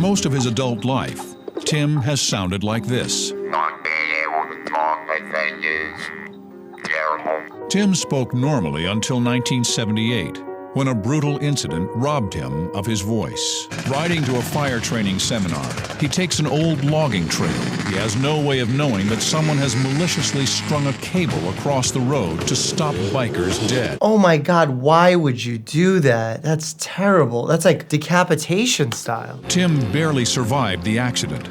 Most of his adult life, Tim has sounded like this. Not being able to talk, I think, is terrible. Tim spoke normally until 1978, when a brutal incident robbed him of his voice. Riding to a fire training seminar, he takes an old logging trail. He has no way of knowing that someone has maliciously strung a cable across the road to stop bikers dead. Oh my God, why would you do that? That's terrible. That's like decapitation style. Tim barely survived the accident.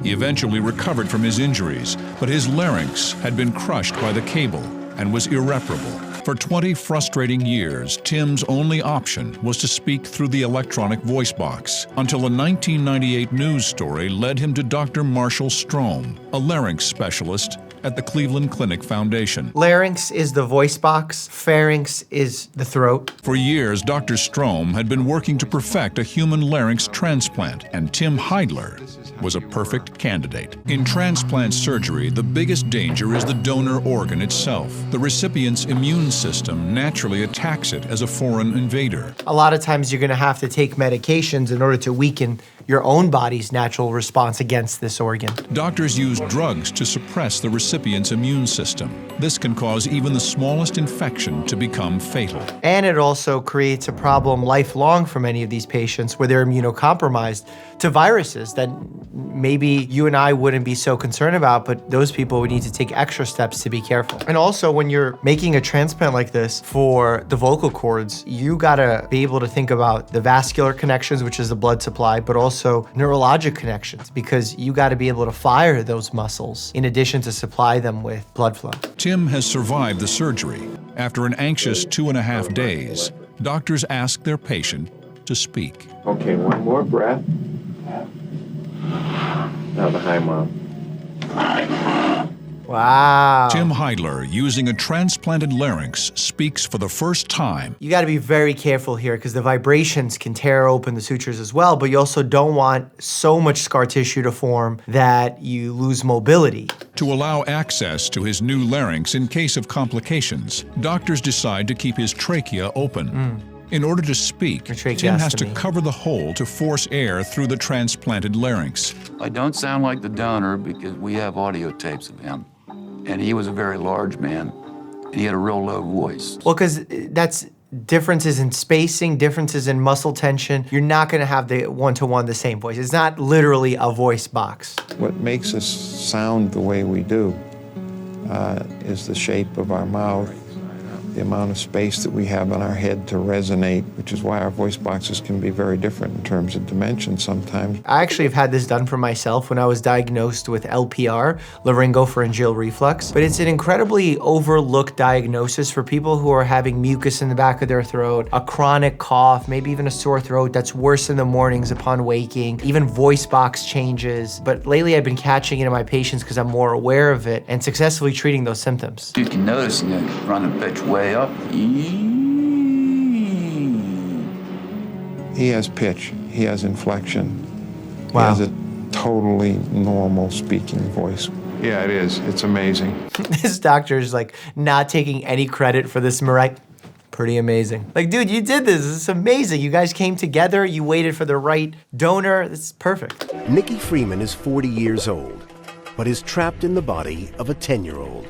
He eventually recovered from his injuries, but his larynx had been crushed by the cable and was irreparable. For 20 frustrating years, Tim's only option was to speak through the electronic voice box, until a 1998 news story led him to Dr. Marshall Strom, a larynx specialist at the Cleveland Clinic Foundation. Larynx is the voice box, pharynx is the throat. For years, Dr. Strom had been working to perfect a human larynx transplant, and Tim Heidler was a perfect candidate. In transplant surgery, the biggest danger is the donor organ itself. The recipient's immune system naturally attacks it as a foreign invader. A lot of times you're gonna have to take medications in order to weaken your own body's natural response against this organ. Doctors use drugs to suppress the recipient's immune system. This can cause even the smallest infection to become fatal. And it also creates a problem lifelong for many of these patients where they're immunocompromised to viruses that maybe you and I wouldn't be so concerned about, but those people would need to take extra steps to be careful. And also, when you're making a transplant like this for the vocal cords, you gotta be able to think about the vascular connections, which is the blood supply, but also neurologic connections, because you gotta be able to fire those muscles in addition to supply them with blood flow. Tim has survived the surgery. After an anxious 2.5 days, doctors ask their patient to speak. Okay, one more breath. Now the high mom. Wow. Tim Heidler, using a transplanted larynx, speaks for the first time. You gotta be very careful here because the vibrations can tear open the sutures as well, but you also don't want so much scar tissue to form that you lose mobility. To allow access to his new larynx in case of complications, doctors decide to keep his trachea open. In order to speak, Tim has to cover the hole to force air through the transplanted larynx. I don't sound like the donor because we have audio tapes of him. And he was a very large man, and he had a real low voice. Well, because that's differences in spacing, differences in muscle tension. You're not gonna have the one-to-one the same voice. It's not literally a voice box. What makes us sound the way we do is the shape of our mouth, the amount of space that we have in our head to resonate, which is why our voice boxes can be very different in terms of dimension sometimes. I actually have had this done for myself when I was diagnosed with LPR, laryngopharyngeal reflux, but it's an incredibly overlooked diagnosis for people who are having mucus in the back of their throat, a chronic cough, maybe even a sore throat that's worse in the mornings upon waking, even voice box changes. But lately I've been catching it in my patients because I'm more aware of it and successfully treating those symptoms. You can notice you run the pitch way up. He has pitch, he has inflection. Wow. He has a totally normal speaking voice. Yeah, it is. It's amazing. This doctor is like not taking any credit for this pretty amazing. Like, dude, you did this. This is amazing. You guys came together. You waited for the right donor. This is perfect. Nikki Freeman is 40 years old, but is trapped in the body of a 10-year-old.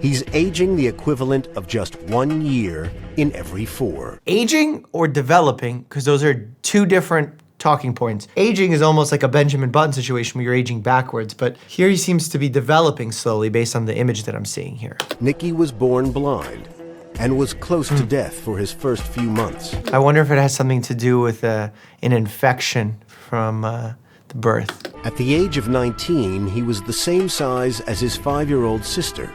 He's aging the equivalent of just 1 year in every 4. Aging or developing, because those are two different talking points. Aging is almost like a Benjamin Button situation where you're aging backwards, but here he seems to be developing slowly based on the image that I'm seeing here. Nikki was born blind and was close to death for his first few months. I wonder if it has something to do with an infection from the birth. At the age of 19, he was the same size as his 5-year-old sister.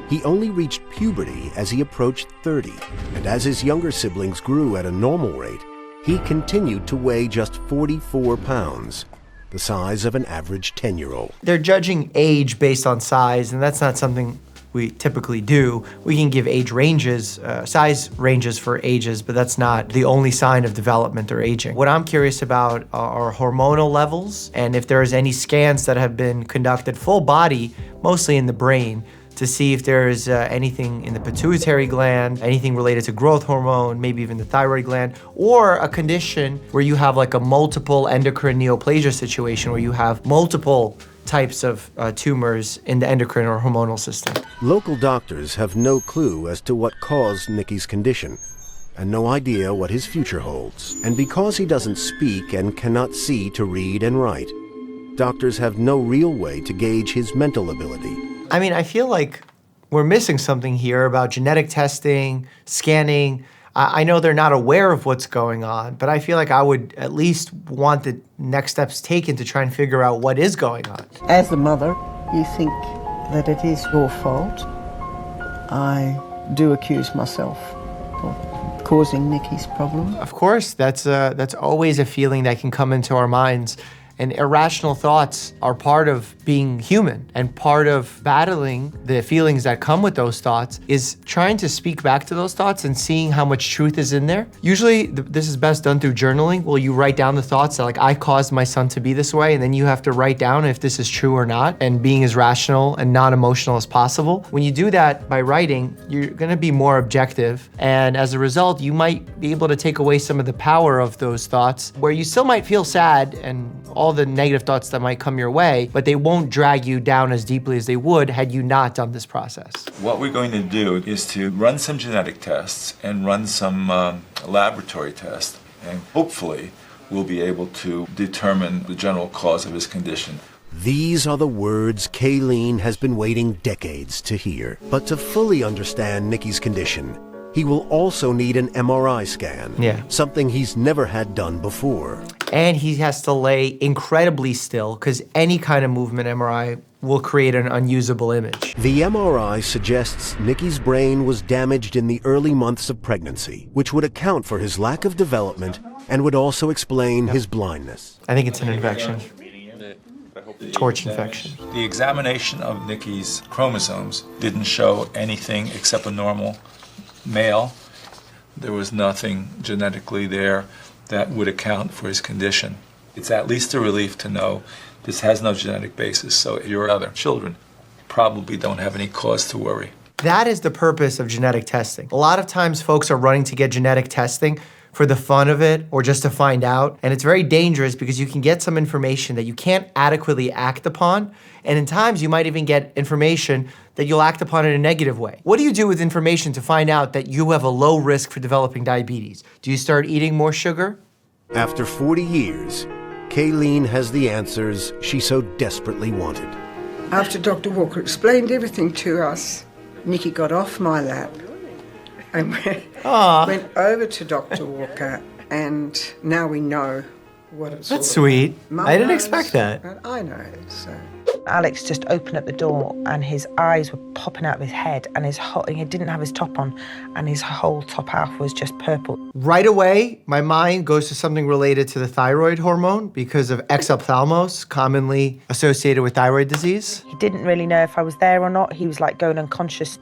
He only reached puberty as he approached 30, and as his younger siblings grew at a normal rate, he continued to weigh just 44 pounds, the size of an average 10-year-old. They're judging age based on size, and that's not something we typically do. We can give age ranges, size ranges for ages, but that's not the only sign of development or aging. What I'm curious about are hormonal levels, and if there's any scans that have been conducted full body, mostly in the brain, to see if there's anything in the pituitary gland, anything related to growth hormone, maybe even the thyroid gland, or a condition where you have like a multiple endocrine neoplasia situation where you have multiple types of tumors in the endocrine or hormonal system. Local doctors have no clue as to what caused Nicky's condition, and no idea what his future holds. And because he doesn't speak and cannot see to read and write, doctors have no real way to gauge his mental ability. I mean, I feel like we're missing something here about genetic testing, scanning. I know they're not aware of what's going on, but I feel like I would at least want the next steps taken to try and figure out what is going on. As a mother, you think that it is your fault. I do accuse myself of causing Nicky's problem. Of course, that's always a feeling that can come into our minds. And irrational thoughts are part of being human, and part of battling the feelings that come with those thoughts is trying to speak back to those thoughts and seeing how much truth is in there. Usually this is best done through journaling. Well, you write down the thoughts that like, I caused my son to be this way, and then you have to write down if this is true or not, and being as rational and non-emotional as possible. When you do that by writing, you're gonna be more objective, and as a result, you might be able to take away some of the power of those thoughts, where you still might feel sad and all the negative thoughts that might come your way, but they won't drag you down as deeply as they would had you not done this process. What we're going to do is to run some genetic tests and run some laboratory tests, and hopefully we'll be able to determine the general cause of his condition. These are the words Kayleen has been waiting decades to hear. But to fully understand Nicky's condition, he will also need an MRI scan, something he's never had done before. And he has to lay incredibly still because any kind of movement MRI will create an unusable image. The MRI suggests Nicky's brain was damaged in the early months of pregnancy, which would account for his lack of development and would also explain his blindness. I think it's an infection. Torch infection. The examination of Nicky's chromosomes didn't show anything except a normal male. There was nothing genetically there that would account for his condition. It's at least a relief to know this has no genetic basis, so your other children probably don't have any cause to worry. That is the purpose of genetic testing. A lot of times folks are running to get genetic testing for the fun of it or just to find out, and it's very dangerous because you can get some information that you can't adequately act upon, and in times you might even get information that you'll act upon in a negative way. What do you do with information to find out that you have a low risk for developing diabetes? Do you start eating more sugar? After 40 years, Kayleen has the answers she so desperately wanted. After Dr. Walker explained everything to us, Nicky got off my lap and went over to Dr. Walker, and now we know what it's all That's sweet. about. I didn't expect that. But I know, so. Alex just opened up the door and his eyes were popping out of his head, and he didn't have his top on, and his whole top half was just purple. Right away, my mind goes to something related to the thyroid hormone because of exophthalmos, commonly associated with thyroid disease. He didn't really know if I was there or not. He was like going unconscious.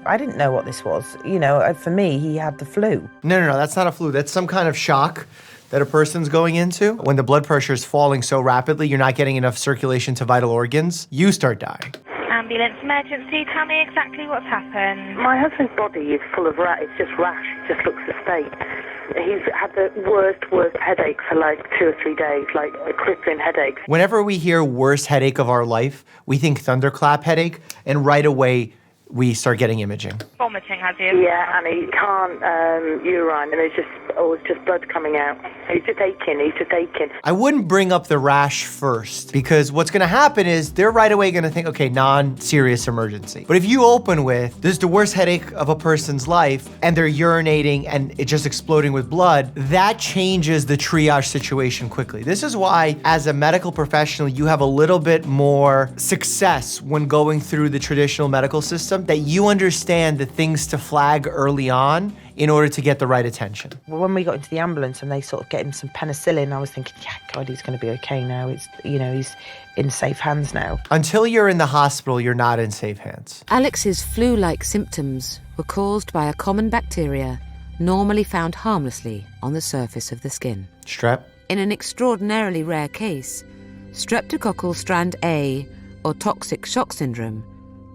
I didn't know what this was. You know, for me, he had the flu. No, that's not a flu. That's some kind of shock that a person's going into. When the blood pressure is falling so rapidly, you're not getting enough circulation to vital organs, you start dying. Ambulance emergency, tell me exactly what's happened. My husband's body is full of it's just rash, it just looks the state. He's had the worst headache for like 2 or 3 days, like a crippling headache. Whenever we hear worst headache of our life, we think thunderclap headache, and right away, we start getting imaging. Vomiting, has you? Yeah, and he can't urine, and it's just blood coming out. He's just aching. I wouldn't bring up the rash first, because what's gonna happen is they're right away gonna think, okay, non-serious emergency. But if you open with, this is the worst headache of a person's life, and they're urinating and it's just exploding with blood, that changes the triage situation quickly. This is why, as a medical professional, you have a little bit more success when going through the traditional medical system, that you understand the things to flag early on in order to get the right attention. When we got into the ambulance and they sort of get him some penicillin, I was thinking, yeah, God, he's going to be okay now. He's in safe hands now. Until you're in the hospital, you're not in safe hands. Alex's flu-like symptoms were caused by a common bacteria normally found harmlessly on the surface of the skin. Strep? In an extraordinarily rare case, streptococcal strand A, or toxic shock syndrome,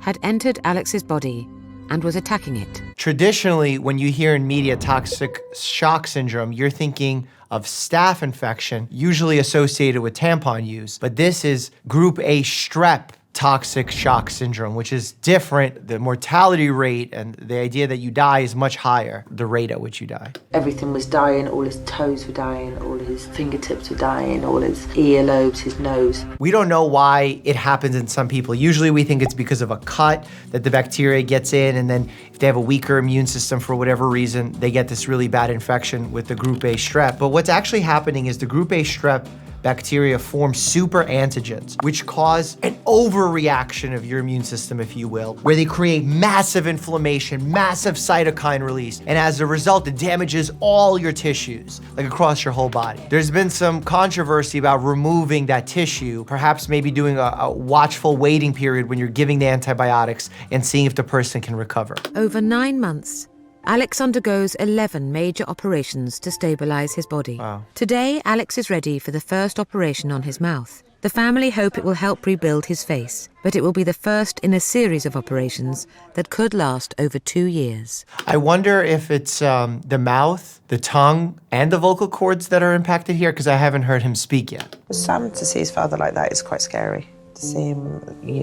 had entered Alex's body and was attacking it. Traditionally, when you hear in media toxic shock syndrome, you're thinking of staph infection, usually associated with tampon use. But this is group A strep toxic shock syndrome, which is different. The mortality rate and the idea that you die is much higher, the rate at which you die. Everything was dying, all his toes were dying, all his fingertips were dying, all his earlobes, his nose. We don't know why it happens in some people. Usually we think it's because of a cut that the bacteria gets in, and then if they have a weaker immune system for whatever reason, they get this really bad infection with the group A strep. But what's actually happening is the group A strep bacteria form super antigens, which cause an overreaction of your immune system, if you will, where they create massive inflammation, massive cytokine release, and as a result, it damages all your tissues, like across your whole body. There's been some controversy about removing that tissue, perhaps maybe doing a watchful waiting period when you're giving the antibiotics and seeing if the person can recover. Over 9 months, Alex undergoes 11 major operations to stabilize his body. Wow. Today, Alex is ready for the first operation on his mouth. The family hope it will help rebuild his face, but it will be the first in a series of operations that could last over 2 years. I wonder if it's the mouth, the tongue, and the vocal cords that are impacted here, because I haven't heard him speak yet. For Sam to see his father like that is quite scary. To see him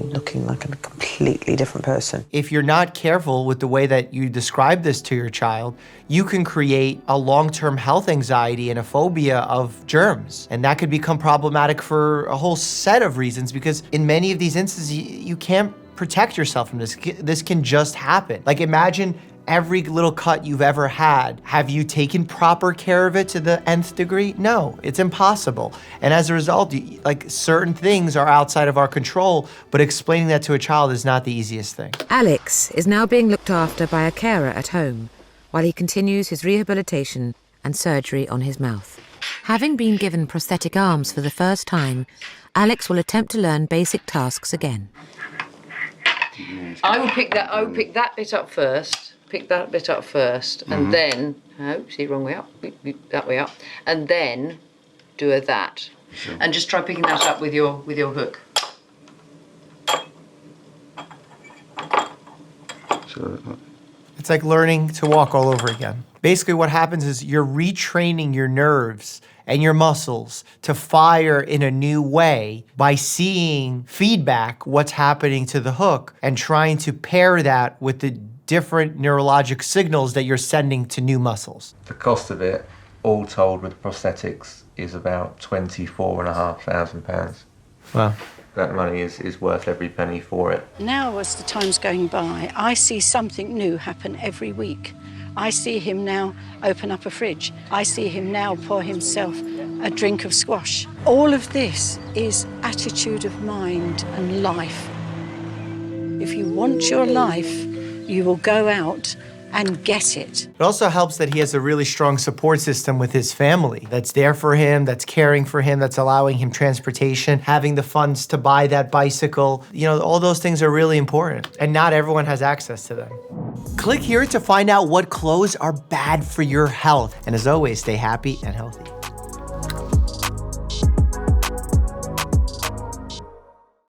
looking like a completely different person. If you're not careful with the way that you describe this to your child, you can create a long-term health anxiety and a phobia of germs. And that could become problematic for a whole set of reasons, because in many of these instances, you can't protect yourself from this. This can just happen. Like, imagine every little cut you've ever had. Have you taken proper care of it to the nth degree? No, it's impossible. And as a result, like, certain things are outside of our control, but explaining that to a child is not the easiest thing. Alex is now being looked after by a carer at home while he continues his rehabilitation and surgery on his mouth. Having been given prosthetic arms for the first time, Alex will attempt to learn basic tasks again. I will pick that bit up first. Pick that bit up first, and then, see, wrong way up, that way up, and then do that. Sure. And just try picking that up with your hook. It's like learning to walk all over again. Basically what happens is you're retraining your nerves and your muscles to fire in a new way by seeing feedback, what's happening to the hook, and trying to pair that with the different neurologic signals that you're sending to new muscles. The cost of it, all told with prosthetics, is about £24,500. Wow. That money is worth every penny for it. Now, as the time's going by, I see something new happen every week. I see him now open up a fridge. I see him now pour himself a drink of squash. All of this is attitude of mind and life. If you want your life, you will go out and get it. It also helps that he has a really strong support system with his family that's there for him, that's caring for him, that's allowing him transportation, having the funds to buy that bicycle. You know, all those things are really important, and not everyone has access to them. Click here to find out what clothes are bad for your health. And as always, stay happy and healthy.